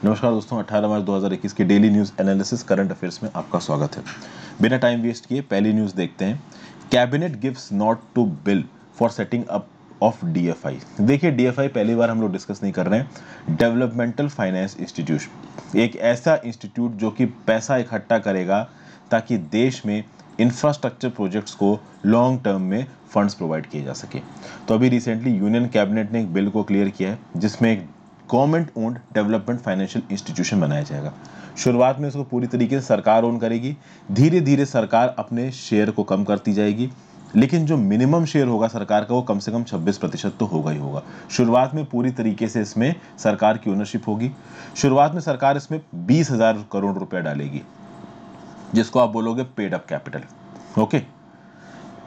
नमस्कार दोस्तों, 18 मार्च 2021 की daily news analysis current affairs में आपका स्वागत है। बिना टाइम वेस्ट किए पहली न्यूज़ देखते हैं। Cabinet gives nod to bill for setting up of DFI. देखिए, डीएफआई पहली बार हम लोग डिस्कस नहीं कर रहे हैं। डेवलपमेंटल फाइनेंस इंस्टीट्यूशन, एक ऐसा इंस्टीट्यूट जो कि पैसा इकट्ठा करेगा ताकि देश में इंफ्रास्ट्रक्चर प्रोजेक्ट्स को लॉन्ग टर्म में फंड्स प्रोवाइड किए जा सके। तो अभी रिसेंटली यूनियन कैबिनेट ने एक बिल को क्लियर किया है जिसमें एक government owned development financial institution बनाया जाएगा। शुरुआत में इसको पूरी तरीके से सरकार ओन करेगी, धीरे धीरे सरकार अपने शेयर को कम करती जाएगी, लेकिन जो मिनिमम शेयर होगा सरकार का वो कम से कम 26% तो होगा ही होगा। शुरुआत में पूरी तरीके से इसमें सरकार की ओनरशिप होगी। शुरुआत में सरकार इसमें 20,000 करोड़ रुपया डालेगी, जिसको आप बोलोगे पेड अप कैपिटल। ओके,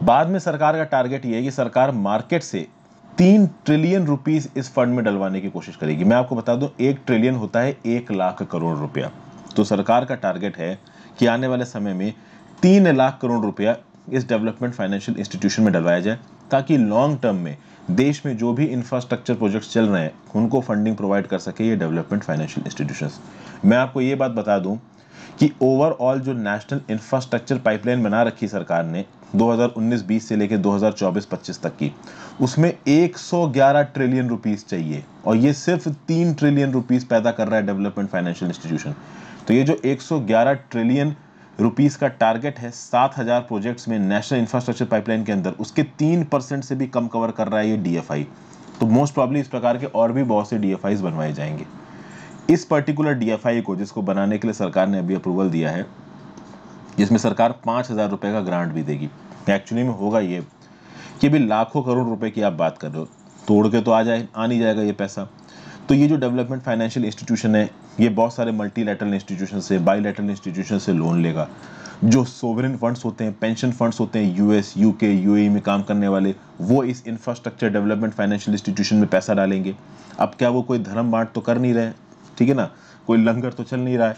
बाद में सरकार का टारगेट ये है कि सरकार मार्केट से 3 ट्रिलियन रुपीस इस फंड में डलवाने की कोशिश करेगी। मैं आपको बता दूं, 1 ट्रिलियन होता है 1 लाख करोड़ रुपया। तो सरकार का टारगेट है कि आने वाले समय में 3 लाख करोड़ रुपया इस डेवलपमेंट फाइनेंशियल इंस्टीट्यूशन में डलवाया जाए, ताकि लॉन्ग टर्म में देश में जो भी इंफ्रास्ट्रक्चर प्रोजेक्ट्स चल रहे हैं उनको फंडिंग प्रोवाइड कर सके ये डेवलपमेंट फाइनेंशियल इंस्टीट्यूशंस। मैं आपको ये बात बता दूं कि ओवरऑल जो नेशनल इंफ्रास्ट्रक्चर पाइपलाइन बना रखी सरकार ने 2019-20 से लेकर 2024-25 तक की, उसमें 111 ट्रिलियन रुपीस चाहिए, और ये सिर्फ 3 ट्रिलियन रुपीस पैदा कर रहा है डेवलपमेंट फाइनेंशियल इंस्टीट्यूशन। तो ये जो 111 ट्रिलियन रुपीस का टारगेट है 7,000 प्रोजेक्ट्स में नेशनल इंफ्रास्ट्रक्चर पाइपलाइन के अंदर, उसके 3% से भी कम कवर कर रहा है ये डीएफआई। तो मोस्ट प्रॉब्ली इस प्रकार के और भी बहुत से डीएफआईज बनवाए जाएंगे। इस पर्टिकुलर डीएफआई को, जिसको बनाने के लिए सरकार ने अभी अप्रूवल दिया है, जिसमें सरकार 5,000 रुपए का ग्रांट भी देगी। एक्चुअली में होगा ये कि भी लाखों करोड़ रुपए की आप बात कर रहे हो, तोड़ के तो आ नहीं जाएगा ये पैसा। तो ये जो डेवलपमेंट फाइनेंशियल इंस्टीट्यूशन है, ये बहुत सारे मल्टीलैटरल इंस्टीट्यूशन से, बाईलैटरल इंस्टीट्यूशन से लोन लेगा। जो सोवरेन फंड्स होते हैं, पेंशन फंड्स होते हैं, यूएस, यूके, यूएई में काम करने वाले, वो इस इंफ्रास्ट्रक्चर डेवलपमेंट फाइनेंशियल इंस्टीट्यूशन में पैसा डालेंगे। अब क्या वो कोई धर्म बांट तो कर नहीं रहे, ठीक है ना, कोई लंगर तो चल नहीं रहा है।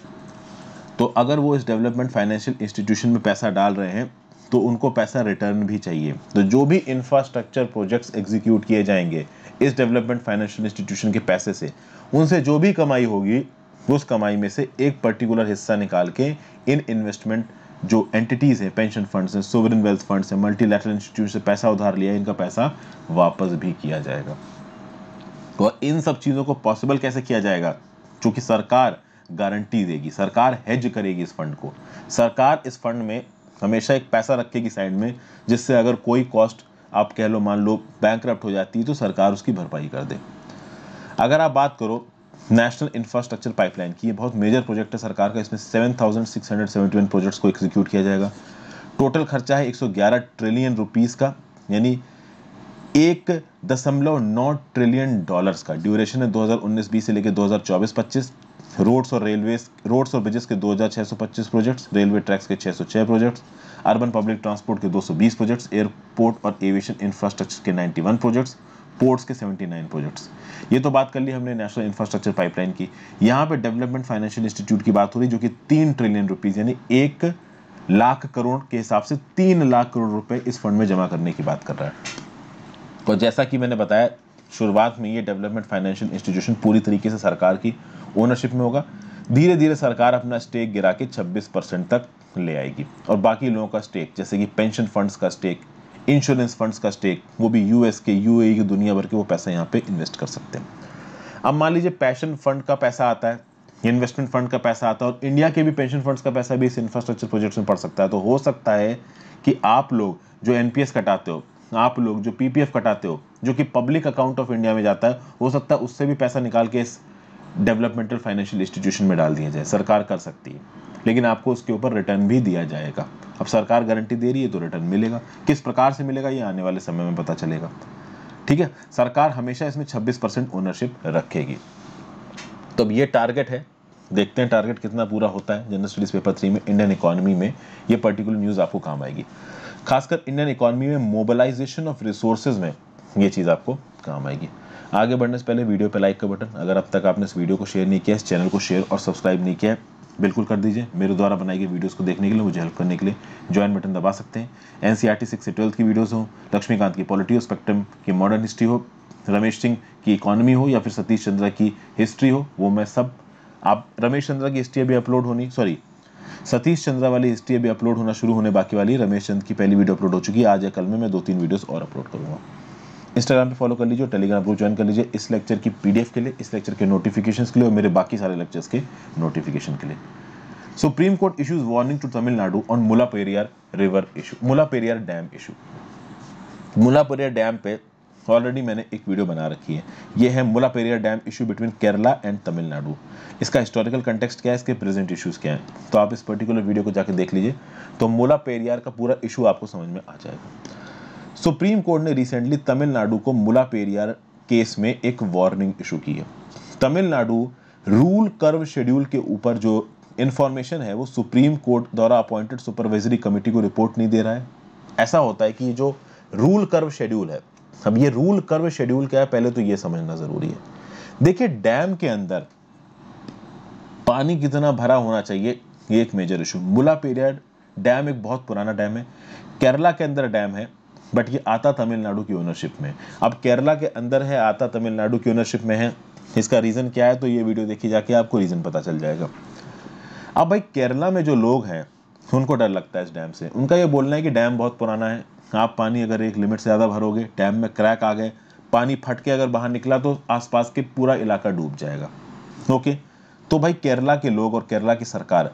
तो अगर वो इस डेवलपमेंट फाइनेंशियल इंस्टीट्यूशन में पैसा डाल रहे हैं तो उनको पैसा रिटर्न भी चाहिए। तो जो भी इंफ्रास्ट्रक्चर प्रोजेक्ट्स एग्जीक्यूट किए जाएंगे इस डेवलपमेंट फाइनेंशियल इंस्टीट्यूशन के पैसे से, उनसे जो भी कमाई होगी उस कमाई में से एक पर्टिकुलर हिस्सा निकाल के इन इन्वेस्टमेंट जो एंटिटीज हैं, पेंशन फंड्स हैं, सोवरेन वेल्थ फंड्स हैं, मल्टीलैटरल इंस्टीट्यूट से पैसा उधार लिया, इनका पैसा वापस भी किया जाएगा। तो इन सब चीजों को पॉसिबल कैसे किया जाएगा? क्योंकि सरकार गारंटी देगी, सरकार हेज करेगी इस फंड को। सरकार इस फंड में हमेशा एक पैसा रखेगी साइड में, जिससे अगर कोई कॉस्ट आप कह लो, मान लो बैंकरप्ट हो जाती है, तो सरकार उसकी भरपाई कर दे। अगर आप बात करो नेशनल इंफ्रास्ट्रक्चर पाइपलाइन की, ये बहुत मेजर प्रोजेक्ट है सरकार का। इसमें 7,671 प्रोजेक्ट्स को एग्जीक्यूट किया जाएगा। टोटल खर्चा है 111 ट्रिलियन रुपीस का, यानी 1.9 ट्रिलियन डॉलर्स का। ड्यूरेशन है 2019-20 से लेकर 2024-25। रोड्स और ब्रिजेस के 2,625 प्रोजेक्ट्स, रेलवे ट्रैक्स के 606 प्रोजेक्ट्स, अर्बन पब्लिक ट्रांसपोर्ट के 220 प्रोजेक्ट्स, एयरपोर्ट और एविएशन इंफ्रास्ट्रक्चर के 91 प्रोजेक्ट्स, पोर्ट्स के 79 प्रोजेक्ट्स। ये तो बात कर ली हमने नेशनल इंफ्रास्ट्रक्चर पाइपलाइन की। यहाँ पे डेवलपमेंट फाइनेंशियल इंस्टीट्यूट की बात हो रही, जो कि 3 ट्रिलियन रुपीज यानी 1 लाख करोड़ के हिसाब से 3 लाख करोड़ रुपए इस फंड में जमा करने की बात कर रहा है। और जैसा कि मैंने बताया, शुरुआत में ये डेवलपमेंट फाइनेंशियल इंस्टीट्यूशन पूरी तरीके से सरकार की ओनरशिप में होगा। धीरे धीरे सरकार अपना स्टेक गिरा के 26% तक ले आएगी, और बाकी लोगों का स्टेक, जैसे कि पेंशन फंड्स का स्टेक, इंश्योरेंस फंड्स का स्टेक, वो भी यूएस के, यूएई के, दुनिया भर के वो पैसा यहाँ पे इन्वेस्ट कर सकते हैं। अब मान लीजिए पेंशन फंड का पैसा आता है, इन्वेस्टमेंट फंड का पैसा आता है, और इंडिया के भी पेंशन फंड्स का पैसा भी इस इंफ्रास्ट्रक्चर प्रोजेक्ट्स में पड़ सकता है। तो हो सकता है कि आप लोग जो एनपीएस कटाते हो, आप लोग जो पीपीएफ कटाते हो, जो कि पब्लिक अकाउंट ऑफ इंडिया में जाता है, हो सकता है उससे भी पैसा निकाल के इस डेवलपमेंटल फाइनेंशियल इंस्टीट्यूशन में डाल दिया जाए। सरकार कर सकती है, लेकिन आपको उसके ऊपर रिटर्न भी दिया जाएगा। अब सरकार गारंटी दे रही है तो रिटर्न मिलेगा। किस प्रकार से मिलेगा ये आने वाले समय में पता चलेगा, ठीक है। सरकार हमेशा इसमें 26% ओनरशिप रखेगी। तो अब ये टारगेट है, देखते हैं टारगेट कितना पूरा होता है। जनरल स्टडीज पेपर 3 में इंडियन इकोनॉमी में ये पर्टिकुलर न्यूज़ आपको काम आएगी। खासकर इंडियन इकोनॉमी में मोबिलाइजेशन ऑफ रिसोर्सेज में ये चीज़ आपको काम आएगी। आगे बढ़ने से पहले वीडियो पे लाइक का बटन, अगर अब तक आपने इस वीडियो को शेयर नहीं किया, इस चैनल को शेयर और सब्सक्राइब नहीं किया है, बिल्कुल कर दीजिए। मेरे द्वारा बनाई गई वीडियोस को देखने के लिए, मुझे हेल्प करने के लिए ज्वाइन बटन दबा सकते हैं। एनसीईआरटी 6 से 12th की वीडियोस हो, लक्ष्मीकांत की पॉलिटी हो, स्पेक्ट्रम की मॉडर्न हिस्ट्री हो, रमेश सिंह की इकोनॉमी हो, या फिर सतीश चंद्रा की हिस्ट्री हो, वो मैं सब आप रमेश चंद्रा की हिस्ट्री अभी अपलोड होनी, सॉरी सतीश चंद्रा वाली हिस्ट्री अभी अपलोड होना शुरू होने बाकी वाली। रमेश चंद्र की पहली वीडियो अपलोड हो चुकी है, आज या कल में मैं 2-3 वीडियोस और अपलोड करूंगा। इंस्टाग्राम पे फॉलो कर लीजिए, टेलीग्राम ग्रुप ज्वाइन कर लीजिए इस लेक्चर की पीडीएफ के लिए, इस लेक्चर के नोटिफिकेशंस के लिए और मेरे बाकी सारे लेक्चर्स के नोटिफिकेशन के लिए। Supreme Court issues warning to Tamil Nadu on Mullaperiyar river issue, Mullaperiyar dam issue. Mullaperiyar dam पे ऑलरेडी मैंने एक वीडियो बना रखी है। ये है Mullaperiyar dam issue between Kerala and Tamil Nadu. इसका हिस्टोरिकल कंटेक्स्ट क्या है, इसके प्रेजेंट इश्यूज क्या हैं, तो आप इस पर्टिकुलर वीडियो को जाकर देख लीजिए, तो मुलापेरियार का पूरा इशू आपको समझ में आ जाएगा। सुप्रीम कोर्ट ने रिसेंटली तमिलनाडु को मुलापेरियार केस में एक वार्निंग इशू की है। तमिलनाडु रूल कर्व शेड्यूल के ऊपर जो इंफॉर्मेशन है वो सुप्रीम कोर्ट द्वारा अपॉइंटेड सुपरवाइजरी कमेटी को रिपोर्ट नहीं दे रहा है। ऐसा होता है कि ये जो रूल कर्व शेड्यूल है, अब ये रूल कर्व शेड्यूल क्या है पहले तो ये समझना जरूरी है। देखिए डैम के अंदर पानी कितना भरा होना चाहिए ये एक मेजर इशू। मुलापेरियार डैम एक बहुत पुराना डैम है, केरला के अंदर डैम है, बट ये आता तमिलनाडु की ओनरशिप में। अब केरला के अंदर है, आता तमिलनाडु की ओनरशिप में है, इसका रीजन क्या है तो ये वीडियो देखी जाके आपको रीजन पता चल जाएगा। अब भाई केरला में जो लोग हैं उनको डर लगता है इस डैम से। उनका ये बोलना है कि डैम बहुत पुराना है, आप पानी अगर एक लिमिट से ज़्यादा भरोगे, डैम में क्रैक आ गए, पानी फट के अगर बाहर निकला तो आसपास के पूरा इलाका डूब जाएगा। ओके, तो भाई केरला के लोग और केरला की सरकार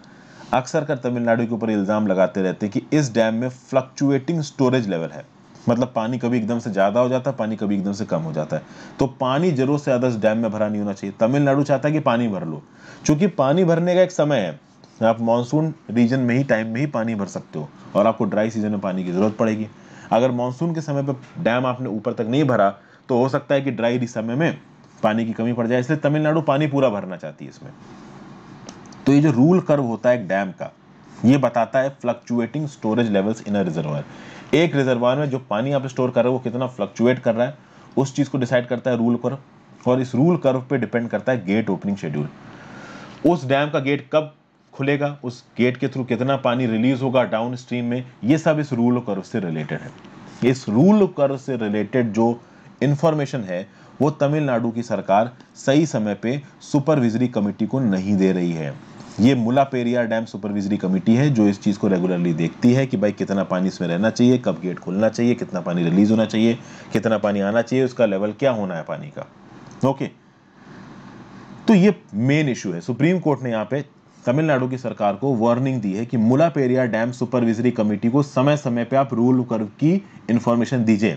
अक्सर कर तमिलनाडु के ऊपर इल्ज़ाम लगाते रहते हैं कि इस डैम में फ्लक्चुएटिंग स्टोरेज लेवल है, मतलब पानी कभी एकदम से ज़्यादा हो जाता है, पानी कभी एकदम से कम हो जाता है। तो पानी जरूरत से ज़्यादा इस डैम में भरा नहीं होना चाहिए। तमिलनाडु चाहता है कि पानी भर लो, क्योंकि पानी भरने का एक समय है, आप मानसून रीजन में ही टाइम में ही पानी भर सकते हो और आपको ड्राई सीजन में पानी की जरूरत पड़ेगी। अगर मानसून के समय पर डैम आपने ऊपर तक नहीं भरा तो हो सकता है कि ड्राई समय में पानी की कमी पड़ जाए, इसलिए तमिलनाडु पानी पूरा भरना चाहती है इसमें। तो ये जो रूल कर्व होता है एक डैम का, ये बताता है fluctuating storage levels in a reservoir. एक रिजर्वायर में जो पानी आप स्टोर कर रहे हो वो कितना फ्लक्चुएट कर रहा है, उस चीज को डिसाइड करता है रूल कर्व, और इस रूल कर्व पे डिपेंड करता है गेट ओपनिंग शेड्यूल। उस डैम का गेट कब खुलेगा, उस गेट के थ्रू कितना पानी रिलीज होगा डाउन स्ट्रीम में, ये सब इस रूल कर्व से रिलेटेड है। इस रूल कर्व से रिलेटेड जो इंफॉर्मेशन है वो तमिलनाडु की सरकार सही समय पे सुपरविजरी कमेटी को नहीं दे रही है। ये मुलापेरियार डैम सुपरविजरी कमेटी है जो इस चीज को रेगुलरली देखती है कि भाई कितना पानी इसमें रहना चाहिए, कब गेट खुलना चाहिए, कितना पानी रिलीज होना चाहिए, कितना पानी आना चाहिए, उसका लेवल क्या होना है पानी का। ओके, तो ये मेन इशू है। सुप्रीम कोर्ट ने यहाँ पे तमिलनाडु की सरकार को वार्निंग दी है कि मुलापेरियार डैम सुपरविजरी कमेटी को समय समय पे आप रूल कर्व की इंफॉर्मेशन दीजिए,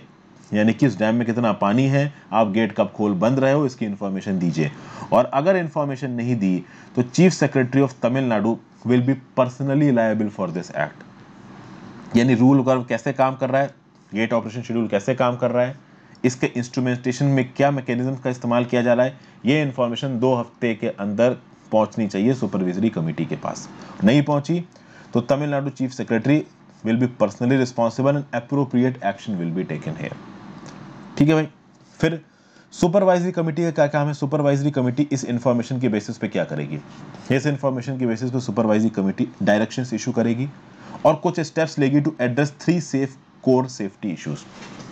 यानी कि इस डैम में कितना पानी है, आप गेट कब खोल बंद रहे हो, इसकी इंफॉर्मेशन दीजिए। और अगर इंफॉर्मेशन नहीं दी तो chief secretary of Tamil Nadu will be personally liable for this act. यानी रूल कर्व कैसे काम कर रहा है, गेट ऑपरेशन शेड्यूल कैसे काम कर रहा है, इसके इंस्ट्रूमेंटेशन में क्या मैकेनिज्म का इस्तेमाल किया जा रहा है, ये इंफॉर्मेशन 2 हफ्ते के अंदर पहुंचनी चाहिए सुपरविजरी कमेटी के पास। नहीं पहुंची तो Tamil Nadu chief secretary will be personally responsible and appropriate action will be taken here. ठीक है भाई। फिर सुपरवाइजरी कमेटी का क्या काम है, सुपरवाइजरी कमेटी इस इंफॉर्मेशन के बेसिस पे क्या करेगी, इस इंफॉर्मेशन के बेसिस पे सुपरवाइजरी कमेटी डायरेक्शंस इशू करेगी और कुछ स्टेप्स लेगी to address 3 safe core safety issues.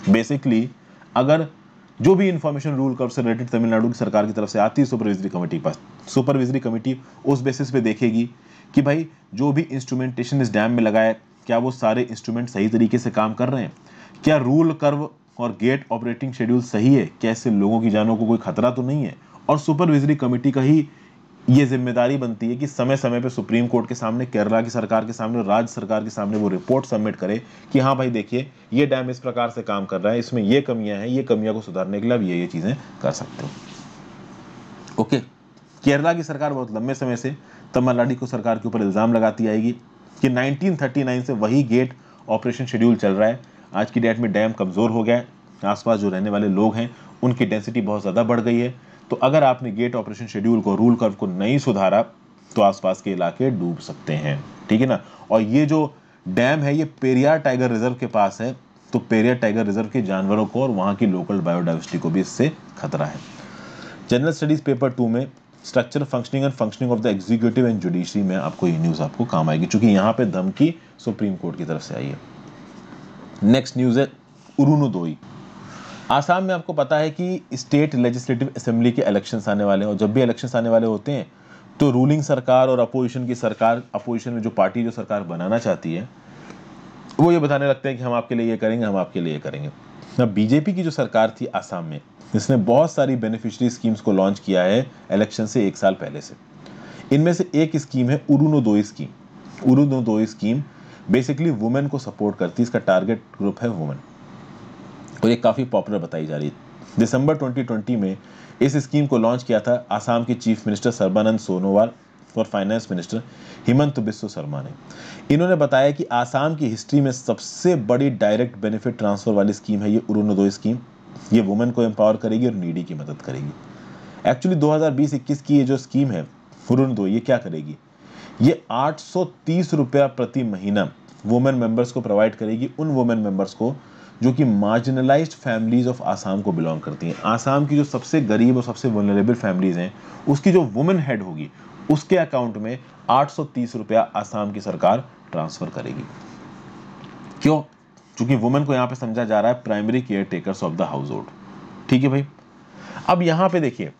Basically अगर जो भी इंफॉर्मेशन रूल कर्व से रिलेटेड तमिलनाडु की सरकार की तरफ से आती है सुपरविजरी कमेटी के पास, सुपरविजरी कमेटी उस बेसिस पे देखेगी कि भाई जो भी इंस्ट्रूमेंटेशन इस डैम में लगा है क्या वो सारे इंस्ट्रूमेंट सही तरीके से काम कर रहे हैं, क्या रूल कर्व और गेट ऑपरेटिंग शेड्यूल सही है, क्या इससे लोगों की जानों को कोई खतरा तो नहीं है। और सुपरविजरी कमेटी का ही ये जिम्मेदारी बनती है कि समय समय पे सुप्रीम कोर्ट के सामने, केरला की सरकार के सामने, राज्य सरकार के सामने वो रिपोर्ट सबमिट करे कि हाँ भाई देखिए ये डैम इस प्रकार से काम कर रहा है, इसमें ये कमियां हैं, ये कमियां को सुधारने के लिए आप ये चीजें कर सकते हो। ओके, केरला की सरकार बहुत लंबे समय से तमिलनाडु को सरकार के ऊपर इल्जाम लगाती आएगी कि 1939 से वही गेट ऑपरेशन शेड्यूल चल रहा है। आज की डेट में डैम कमजोर हो गया है, आसपास जो रहने वाले लोग हैं उनकी डेंसिटी बहुत ज़्यादा बढ़ गई है, तो अगर आपने गेट ऑपरेशन शेड्यूल को, रूल कर्व को नहीं सुधारा तो आसपास के इलाके डूब सकते हैं। ठीक है ना। और ये जो डैम है ये पेरियार टाइगर रिजर्व के पास है, तो पेरियार टाइगर रिजर्व के जानवरों को और वहाँ की लोकल बायोडाइवर्सिटी को भी इससे खतरा है। जनरल स्टडीज पेपर 2 में structure, functioning and functioning of the executive and judiciary में आपको ये न्यूज़ आपको काम आएगी, क्योंकि यहाँ पे धमकी सुप्रीम कोर्ट की तरफ से आई है। नेक्स्ट न्यूज़ है अरुणोदय। आसाम में आपको पता है कि स्टेट लेजिस्लेटिव असेंबली के इलेक्शंस आने वाले हैं, और जब भी इलेक्शंस आने वाले होते हैं तो रूलिंग सरकार और अपोजिशन की सरकार, अपोजिशन में जो पार्टी जो सरकार बनाना चाहती है, वो ये बताने लगते हैं कि हम आपके लिए ये करेंगे, हम आपके लिए ये करेंगे। अब बीजेपी की जो सरकार थी आसाम में, इसने बहुत सारी बेनिफिशियरी स्कीम्स को लॉन्च किया है इलेक्शन से 1 साल पहले से। इनमें से एक स्कीम है उरुनोदोई स्कीम। उरुनोदोई स्कीम बेसिकली वुमेन को सपोर्ट करती है, इसका टारगेट ग्रुप है वुमेन, और ये काफ़ी पॉपुलर बताई जा रही है। दिसंबर 2020 में इस स्कीम को लॉन्च किया था आसाम के चीफ मिनिस्टर सर्बानंद सोनोवाल और फाइनेंस मिनिस्टर हिमंत बिस्वा शर्मा ने। इन्होंने बताया कि आसाम की हिस्ट्री में सबसे बड़ी डायरेक्ट बेनिफिट ट्रांसफर वाली स्कीम है ये उरुनोदोई स्कीम। ये वुमेन को एम्पावर करेगी और नीडी की मदद करेगी। एक्चुअली 2020-21 की ये जो स्कीम है उरुनोदोई, ये क्या करेगी, ये 830 रुपया प्रति महीना वुमेन मेंबर्स को प्रोवाइड करेगी, उन वुमेन मेंबर्स को जो कि मार्जिनलाइज्ड फैमिलीज ऑफ आसाम को बिलोंग करती हैं। आसाम की जो सबसे गरीब और सबसे वल्नरेबल फैमिलीज हैं, उसकी जो वुमेन हेड होगी, उसके अकाउंट में 830 रुपया आसाम की सरकार ट्रांसफर करेगी। क्यों? क्योंकि वुमेन को यहां पे समझा जा रहा है primary care takers of the house hold. ठीक है भाई। अब यहां पे देखिए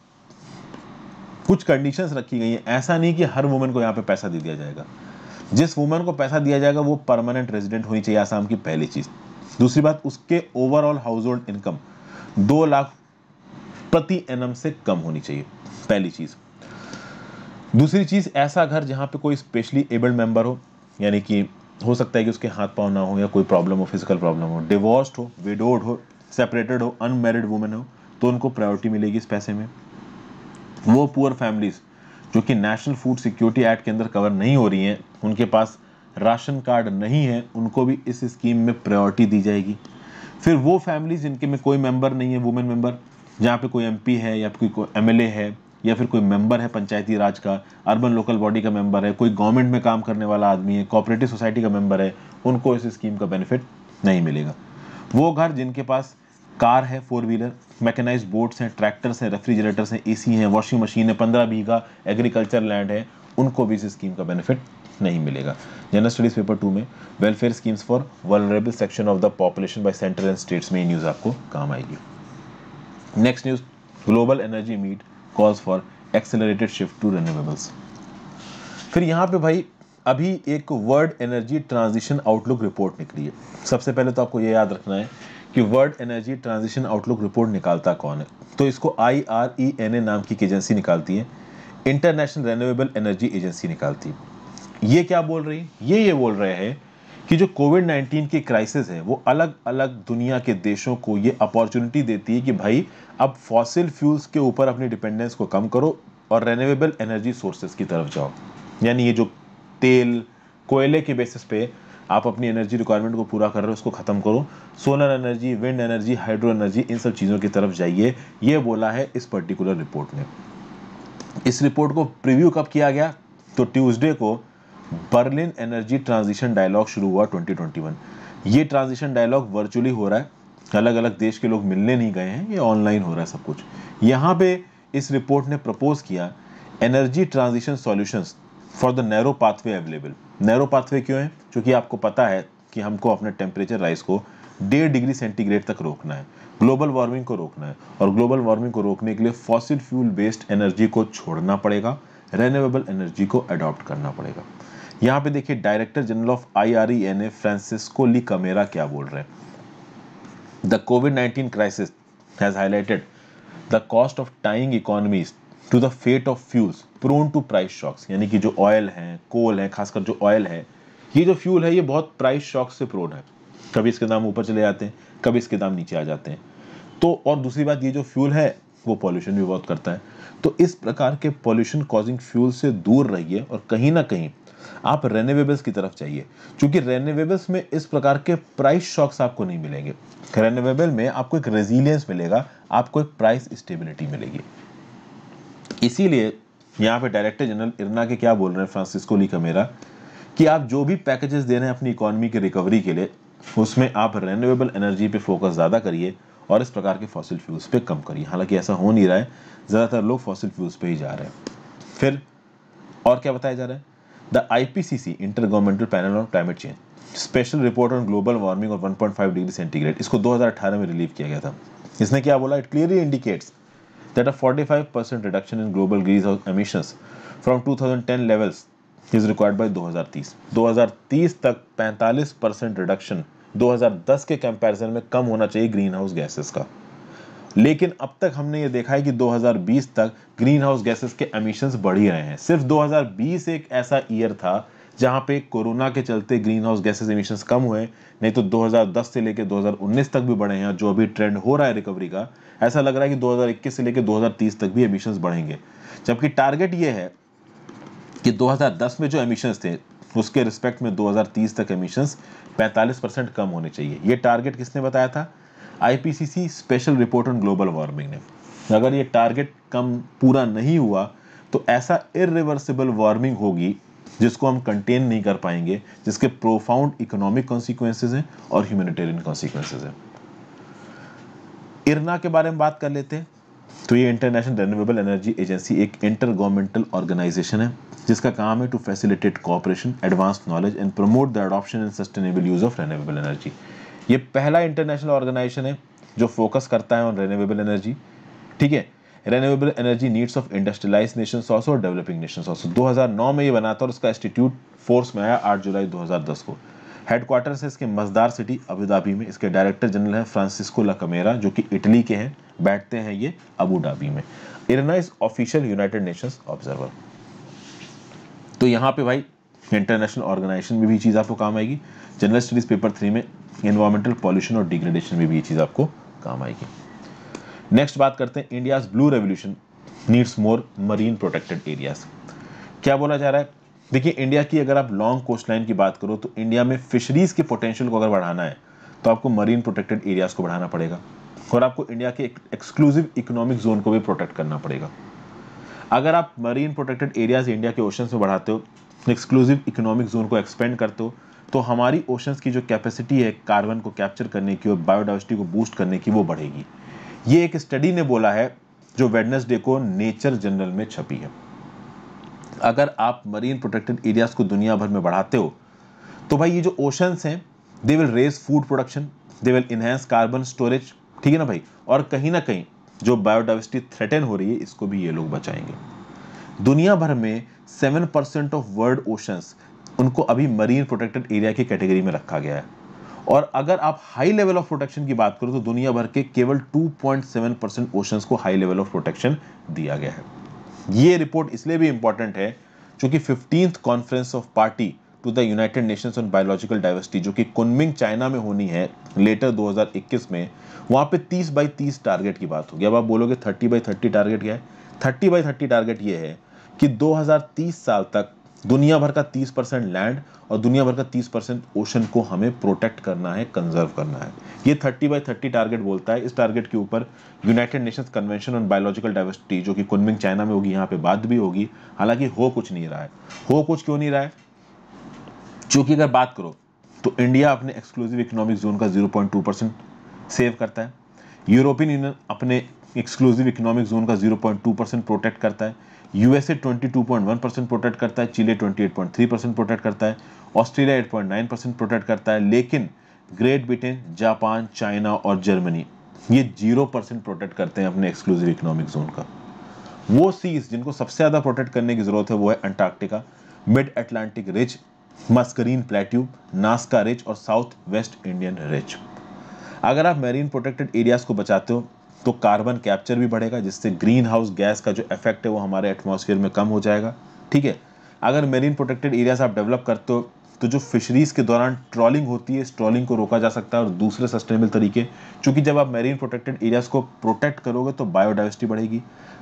कुछ कंडीशंस रखी गई हैं। ऐसा नहीं कि हर वुमेन को यहां पे पैसा दे दिया जाएगा। जिस वुमेन को पैसा दिया जाएगा वो परमानेंट रेजिडेंट होनी चाहिए आसाम की, पहली चीज। दूसरी बात, उसके overall house hold income 2 lakh प्रति एनम से कम होनी चाहिए, पहली चीज। दूसरी चीज, ऐसा घर जहां पे कोई स्पेशली एबल्ड मेंबर हो, यानी कि हो सकता है कि उसके हाथ पांव ना हो या कोई प्रॉब्लम हो, फिजिकल प्रॉब्लम हो, डिवोर्स्ड हो, विडोड हो, सेपरेटेड हो, अनमैरिड वुमेन हो, तो उनको प्रायोरिटी मिलेगी इस पैसे में। वो पुअर फैमिलीज जो कि नेशनल फूड सिक्योरिटी एक्ट के अंदर कवर नहीं हो रही हैं, उनके पास राशन कार्ड नहीं है, उनको भी इस स्कीम में प्रायोरिटी दी जाएगी। फिर वो फैमिलीज जिनके में कोई मेंबर नहीं है, वुमेन मेंबर, जहाँ पे कोई एमपी है या कोई एमएलए है या फिर कोई मेंबर है पंचायती राज का, अर्बन लोकल बॉडी का मेंबर है, कोई गवर्नमेंट में काम करने वाला आदमी है, कोऑपरेटिव सोसाइटी का मेंबर है, उनको इस स्कीम का बेनिफिट नहीं मिलेगा। वो घर जिनके पास कार है, 4 व्हीलर, मैकेनाइज्ड बोट्स हैं, ट्रैक्टर्स हैं, रेफ्रिजरेटर्स हैं, एसी हैं, वॉशिंग मशीन है, 15 बीघा एग्रीकल्चर लैंड है, उनको भी इस स्कीम का बेनिफिट नहीं मिलेगा। जनरल स्टडीज पेपर 2 में welfare schemes for vulnerable section of the population by centre and states में ये न्यूज आपको काम आएगी। Next news, global energy meet calls for accelerated shift to renewables. फिर यहाँ पे भाई अभी एक world energy transition outlook report निकली है। सबसे पहले तो आपको ये याद रखना है कि world energy transition outlook report निकालता कौन है, तो इसको IRENA नाम की एजेंसी निकालती है, इंटरनेशनल रिन्यूएबल एनर्जी एजेंसी निकालती है। ये क्या बोल रही है? ये बोल रहे हैं कि जो कोविड-19 की क्राइसिस है वो अलग अलग दुनिया के देशों को ये अपॉर्चुनिटी देती है कि भाई अब फॉसिल फ्यूल्स के ऊपर अपनी डिपेंडेंस को कम करो और रिन्यूएबल एनर्जी सोर्सेज की तरफ जाओ। यानी ये जो तेल कोयले के बेसिस पे आप अपनी एनर्जी रिक्वायरमेंट को पूरा कर रहे हो, उसको खत्म करो, solar energy, wind energy, hydro energy, इन सब चीज़ों की तरफ जाइए, ये बोला है इस पर्टिकुलर रिपोर्ट में। इस रिपोर्ट को प्रीव्यू कब किया गया? तो ट्यूसडे को बर्लिन एनर्जी ट्रांजिशन डायलॉग शुरू हुआ 2021। ये ट्रांजिशन डायलॉग वर्चुअली हो रहा है, अलग अलग देश के लोग मिलने नहीं गए हैं, ये ऑनलाइन हो रहा है सब कुछ। यहाँ पे इस रिपोर्ट ने प्रपोज किया energy transition solutions for the narrow pathway available. Narrow pathway क्यों है? क्योंकि आपको पता है कि हमको अपने टेम्परेचर राइज को 1.5 डिग्री सेंटीग्रेड तक रोकना है, ग्लोबल वार्मिंग को रोकना है, और ग्लोबल वार्मिंग को रोकने के लिए फॉसिल फ्यूल बेस्ड एनर्जी को छोड़ना पड़ेगा, रिन्यूएबल एनर्जी को अडॉप्ट करना पड़ेगा। यहाँ पे देखिए director general of IRENA Francesco La Camera क्या बोल रहे हैं। द कोविड-19 crisis has highlighted the cost of tying economies to the fate of fuels prone to price shocks. यानी कि जो ऑयल है, कोल है, खासकर जो ऑयल है, ये जो फ्यूल है ये बहुत प्राइस शॉक से प्रोन है। कभी इसके दाम ऊपर चले जाते हैं, कभी इसके दाम नीचे आ जाते हैं। तो और दूसरी बात, ये जो फ्यूल है वो पॉल्यूशन भी बहुत करता है। तो इस प्रकार के पॉल्यूशन कॉजिंग फ्यूल से दूर रहिए और कहीं ना कहीं आप रिन्यूएबल्स की तरफ चाहिए, क्योंकि रिन्यूएबल्स में इस प्रकार के प्राइस शॉक्स आपको नहीं मिलेंगे। रिन्यूएबल में आपको एक रेजिलियंस मिलेगा, आपको एक प्राइस स्टेबिलिटी मिलेगी। इसीलिए यहाँ पे डायरेक्टर जनरल इरना के क्या बोल रहे हैं फ्रांसिस्को ली कमेरा, कि आप जो भी पैकेजेस दे रहे हैं अपनी इकोनॉमी की रिकवरी के लिए, उसमें आप रिन्यूएबल एनर्जी पे फोकस ज़्यादा करिए और इस प्रकार के फॉसिल फ्यूल्स पे कम करिए। हालांकि ऐसा हो नहीं रहा है, ज़्यादातर लोग फॉसिल फ्यूल्स पे ही जा रहे हैं। फिर और क्या बताया जा रहा है? The IPCC inter governmental panel on climate change special report on global warming of 1.5 degree centigrade, इसको 2018 में रिलीव किया गया था। इसने क्या बोला? It clearly indicates that a 45% reduction in global greenhouse emissions from 2010 levels is required by 2030। 2030 तक 45% reduction 2010 के कंपैरिजन में कम होना चाहिए ग्रीन हाउस गैसेस का। लेकिन अब तक हमने ये देखा है कि 2020 तक ग्रीन हाउस गैसेस के एमिशंस बढ़ ही रहे हैं। सिर्फ 2020 एक ऐसा ईयर था जहां पे कोरोना के चलते ग्रीन हाउस गैसेस एमिशंस कम हुए, नहीं तो 2010 से लेकर 2019 तक भी बढ़े हैं। जो अभी ट्रेंड हो रहा है रिकवरी का, ऐसा लग रहा है कि 2021 से लेकर 2030 तक भी एमिशंस बढ़ेंगे। जबकि टारगेट ये है कि 2010 में जो एमिशंस थे उसके रिस्पेक्ट में 2030 तक एमिशंस 45% कम होने चाहिए। ये टारगेट किसने बताया था? IPCC special report on global warming ने। अगर ये टारगेट कम पूरा नहीं हुआ तो ऐसा इरिवर्सिबल वार्मिंग होगी जिसको हम कंटेन नहीं कर पाएंगे, जिसके प्रोफाउंड इकोनॉमिक कॉन्सिक्वेंसेज हैं और ह्यूमैनिटेरियन कॉन्सिक्वेंसेज हैं। इरना के बारे में बात कर लेते हैं। तो ये इंटरनेशनल रिन्यूएबल एनर्जी एजेंसी एक इंटर गवर्नमेंटल ऑर्गेनाइजेशन है जिसका काम है to facilitate cooperation, advance knowledge and promote the adoption and sustainable use of renewable energy. ये पहला इंटरनेशनल ऑर्गेनाइजेशन है जो फोकस करता है ऑन रिन्यूएबल एनर्जी। ठीक है, renewable energy needs of industrialised Nations also और डेवलपिंग नेशंस आल्सो। 2009 में ये बना था और उसका इंस्टीट्यूट फोर्स में आया 8 जुलाई 2010 को। हेडक्वार्टर्स है इसके मजदार सिटी अबू धाबी में। इसके डायरेक्टर जनरल है फ्रांसिस्को ला कमेरा जो कि इटली के हैं, बैठते हैं ये अबू धाबी में। IRENA is official United Nations observer. तो यहाँ पे भाई इंटरनेशनल ऑर्गेनाइजेशन में भी चीज़ आपको काम आएगी। जनरल स्टडीज पेपर 3 में एनवायरमेंटल पॉल्यूशन और डिग्रेडेशन में भी ये चीज़ आपको काम आएगी। नेक्स्ट बात करते हैं, India's blue revolution needs more marine protected areas. क्या बोला जा रहा है? देखिए, इंडिया की अगर आप लॉन्ग कोस्ट लाइन की बात करो तो इंडिया में फिशरीज के पोटेंशियल को अगर बढ़ाना है तो आपको मरीन प्रोटेक्टेड एरियाज को बढ़ाना पड़ेगा और आपको इंडिया के एक्सक्लूसिव इकोनॉमिक जोन को भी प्रोटेक्ट करना पड़ेगा। अगर आप मरीन प्रोटेक्टेड एरियाज इंडिया के ओशंस में बढ़ाते हो, एक्सक्लूसिव इकोनॉमिक जोन को एक्सपेंड करते हो, तो हमारी ओशंस की जो कैपेसिटी है कार्बन को कैप्चर करने की और बायोडाइवर्सिटी को बूस्ट करने की वो बढ़ेगी। ये एक स्टडी ने बोला है जो वेडनेसडे को नेचर जर्नल में छपी है। अगर आप मरीन प्रोटेक्टेड एरियाज को दुनिया भर में बढ़ाते हो तो भाई ये जो ओशंस हैं they will raise food production, they will enhance carbon storage, ठीक है ना भाई, और कहीं ना कहीं जो बायोडाइवर्सिटी थ्रेटन हो रही है इसको भी ये लोग बचाएंगे। दुनिया भर में 7% ऑफ वर्ल्ड ओशंस उनको अभी मरीन प्रोटेक्टेड एरिया की कैटेगरी में रखा गया है और अगर आप हाई लेवल ऑफ प्रोटेक्शन की बात करो तो दुनिया भर के केवल 2.7% ओशंस को हाई लेवल ऑफ प्रोटेक्शन दिया गया है। ये रिपोर्ट इसलिए भी इंपॉर्टेंट है क्योंकि 15th conference of party to the United Nations on biological diversity जो कि कुनमिंग चाइना में होनी है लेटर 2021 में, वहां पे 30/30 टारगेट की बात होगी। अब आप बोलोगे 30/30 टारगेट क्या है? 30/30 टारगेट ये है कि 2030 साल तक दुनिया भर का 30% लैंड और दुनिया भर का 30% ओशन को हमें प्रोटेक्ट करना है, कंजर्व करना है। ये 30/30 टारगेट बोलता है। इस टारगेट के ऊपर United Nations convention on biological diversity जो कि कुनमिंग चाइना में होगी, यहाँ पे बात भी होगी। हालांकि हो कुछ नहीं रहा है। हो कुछ क्यों नहीं रहा है? क्योंकि अगर बात करो तो इंडिया अपने एक्सक्लूसिव इकोनॉमिक जोन का 0.2% सेव करता है, यूरोपियन यूनियन अपने एक्सक्लूसिव इकोनॉमिक जोन का 0.2% प्रोटेक्ट करता है, यूएसए 22.1% प्रोटेक्ट करता है, चिले 28.3% प्रोटेक्ट करता है, ऑस्ट्रेलिया 8.9% प्रोटेक्ट करता है, लेकिन ग्रेट ब्रिटेन, जापान, चाइना और जर्मनी ये 0% प्रोटेक्ट करते हैं अपने एक्सक्लूसिव इकोनॉमिक जोन का। वो सीज जिनको सबसे ज्यादा प्रोटेक्ट करने की जरूरत है वो है Antarctica, mid Atlantic ridge, Mascarene plateau, Nazca ridge और साउथ वेस्ट इंडियन रिज। अगर आप मैरीन प्रोटेक्टेड एरियाज को बचाते हो तो कार्बन कैप्चर भी बढ़ेगा जिससे ग्रीन हाउस गैस का जो इफेक्ट है वो हमारे एटमॉस्फेयर में कम हो जाएगा। ठीक है, अगर मैरीन प्रोटेक्टेड एरियाज आप डेवलप करते हो तो जो फिशरीज के दौरान ट्रॉलिंग होती है इस ट्रॉलिंग को रोका जा सकता है और दूसरे सस्टेनेबल तरीके, क्योंकि जब आप मैरीन प्रोटेक्टेड एरियाज को प्रोटेक्ट करोगे तो बायोडाइवर्सिटी बढ़ेगी,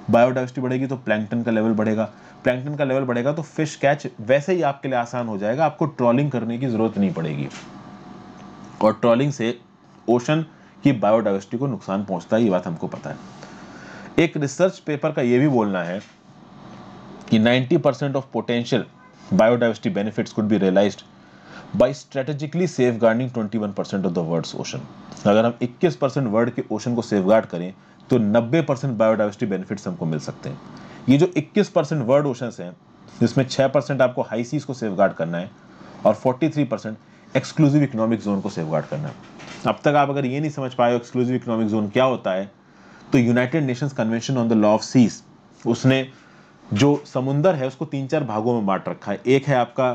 बायोडाइवर्सिटी बढ़ेगी तो प्लैंकटन का लेवल बढ़ेगा, प्लैंकटन का लेवल बढ़ेगा तो फिश कैच वैसे ही आपके लिए आसान हो जाएगा, आपको ट्रॉलिंग करने की जरूरत नहीं पड़ेगी। और ट्रॉलिंग से ओशन की बायोडाइवर्सिटी को नुकसान पहुंचता है, ये बात हमको पता है। एक रिसर्च पेपर का ये भी बोलना है कि 90% of potential biodiversity benefits could be realised by strategically safeguarding 21% of the world's ocean. अगर हम 21% वर्ल्ड के ओशन को सेफगार्ड करें तो 90% बायोडाइवर्सिटी बेनिफिट्स हमको मिल सकते हैं। ये जो 21% वर्ल्ड ओशंस हैं जिसमें 6% आपको हाई सीज को सेफगार्ड करना है और 43% एक्सक्लूसिव इकोनॉमिक जोन को सेफगार्ड करना है। अब तक आप अगर ये नहीं समझ पाए एक्सक्लूसिव इकोनॉमिक जोन क्या होता है तो United Nations convention on the law of seas उसने जो समुंदर है उसको 3-4 भागों में बांट रखा है। एक है आपका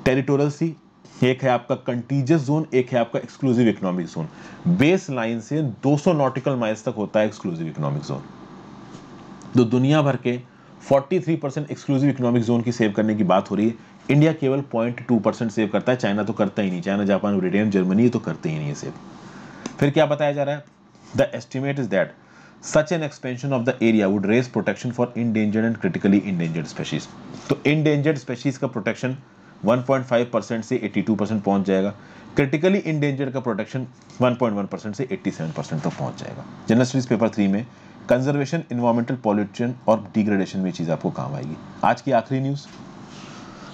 टेरिटोरियल सी, एक है आपका कंटीजियस जोन, एक है आपका exclusive economic zone. Base line से 200 नॉटिकल माइल्स तक होता है एक्सक्लूसिव इकोनॉमिक जोन। तो दुनिया भर के 43% एक्सक्लूसिव इकोनॉमिक जोन की सेव करने की बात हो रही है। इंडिया केवल 0.2% सेव करता है, चाइना तो करता ही नहीं। चाइना, जापान, ब्रिटेन, जर्मनी तो करते ही नहीं है सेव। फिर क्या बताया जा रहा है? The estimate is that such an expansion of the area would raise protection for endangered and critically endangered species. तो इंडेंजर्ड स्पेशीज का प्रोटेक्शन 1.5% से 82% पहुंच जाएगा। क्रिटिकली इंडेंजर्ड का प्रोटेक्शन 1.1% से 87% तक पहुंच जाएगा। जनरल स्टडीज पेपर 3 में कंजर्वेशन, इन्वायरमेंटल पॉल्यूशन और डिग्रेडेशन में चीज आपको काम आएगी। आज की आखिरी न्यूज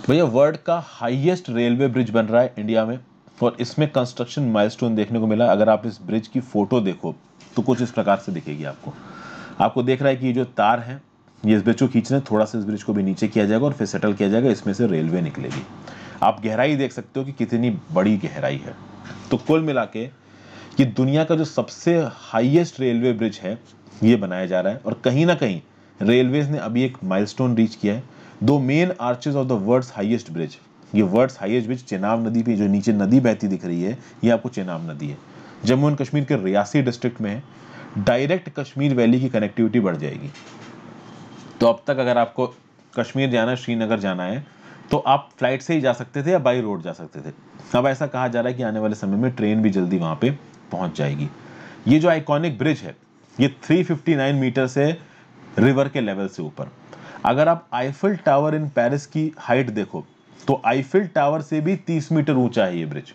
भैया, वर्ल्ड का हाईएस्ट रेलवे ब्रिज बन रहा है इंडिया में और इसमें कंस्ट्रक्शन माइलस्टोन देखने को मिला। अगर आप इस ब्रिज की फोटो देखो तो कुछ इस प्रकार से दिखेगी आपको देख रहा है कि ये जो तार है ये इस ब्रिज को खींच रहे हैं, थोड़ा सा इस ब्रिज को भी नीचे किया जाएगा और फिर सेटल किया जाएगा, इसमें से रेलवे निकलेगी। आप गहराई देख सकते हो कि कितनी बड़ी गहराई है। तो कुल मिला के कि दुनिया का जो सबसे हाईएस्ट रेलवे ब्रिज है ये बनाया जा रहा है और कहीं ना कहीं रेलवेज ने अभी एक माइलस्टोन रीच किया है। दो main arches of the world's highest bridge, ये वर्ल्ड्स हाईएस्ट ब्रिज चेनाब नदी पे जो नीचे नदी बहती दिख रही है ये आपको चेनाब नदी है, जम्मू एंड कश्मीर के रियासी डिस्ट्रिक्ट में है। डायरेक्ट कश्मीर वैली की कनेक्टिविटी बढ़ जाएगी। तो अब तक अगर आपको कश्मीर जाना है, श्रीनगर जाना है तो आप फ्लाइट से ही जा सकते थे या बाई रोड जा सकते थे। अब ऐसा कहा जा रहा है कि आने वाले समय में ट्रेन भी जल्दी वहां पे पहुंच जाएगी। ये जो आइकॉनिक ब्रिज है ये 359 मीटर से रिवर के लेवल से ऊपर। अगर आप आईफिल टावर इन पेरिस की हाइट देखो तो आईफिल टावर से भी 30 मीटर ऊंचा है ये ब्रिज,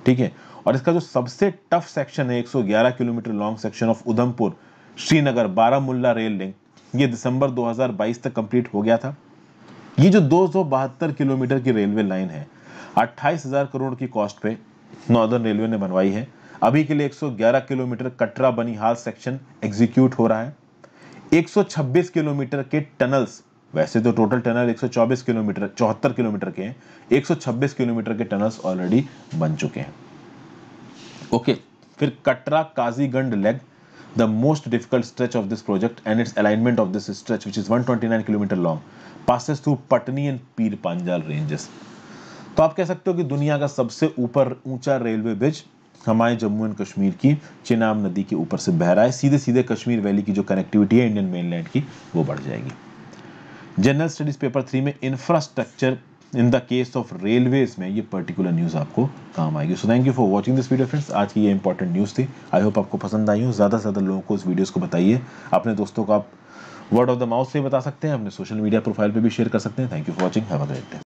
ठीक है। और इसका जो सबसे टफ सेक्शन है 111 kilometre long section of Udhampur Srinagar Baramulla rail link, ये दिसंबर 2022 तक कंप्लीट हो गया था। ये जो 272 किलोमीटर की रेलवे लाइन है 28,000 करोड़ की कॉस्ट पे नॉर्दर्न रेलवे ने बनवाई है। अभी के लिए 111 kilometre Katra Banihal section execute हो रहा है। 126 किलोमीटर के टनल्स, वैसे तो टोटल टनल 124 किलोमीटर 74 किलोमीटर के हैं, 126 किलोमीटर के टनल्स ऑलरेडी बन चुके हैं। ओके, फिर Katra Qazigund leg, the most difficult stretch of this project and its alignment of this stretch which is 129 kilometer long passes through Patni and Pir Panjal ranges। तो आप कह सकते हो कि दुनिया का सबसे ऊपर ऊंचा रेलवे ब्रिज हमारे जम्मू एंड कश्मीर की चेनाब नदी के ऊपर से बह रहा है। सीधे सीधे कश्मीर वैली की जो कनेक्टिविटी है इंडियन मेनलैंड की वो बढ़ जाएगी। जनरल स्टडीज पेपर 3 में infrastructure in the case of railways में ये पर्टिकुलर न्यूज आपको काम आएगी। So thank you for watching this video friends. आज की ये इंपॉर्टेंट न्यूज थी। आई होप आपको पसंद आई हो। ज़्यादा से ज़्यादा लोगों को इस वीडियोस को बताइए। अपने दोस्तों को आप वर्ड ऑफ द माउथ से बता सकते हैं, अपने सोशल मीडिया प्रोफाइल पे भी शेयर कर सकते हैं। Thank you for watching, have a great day.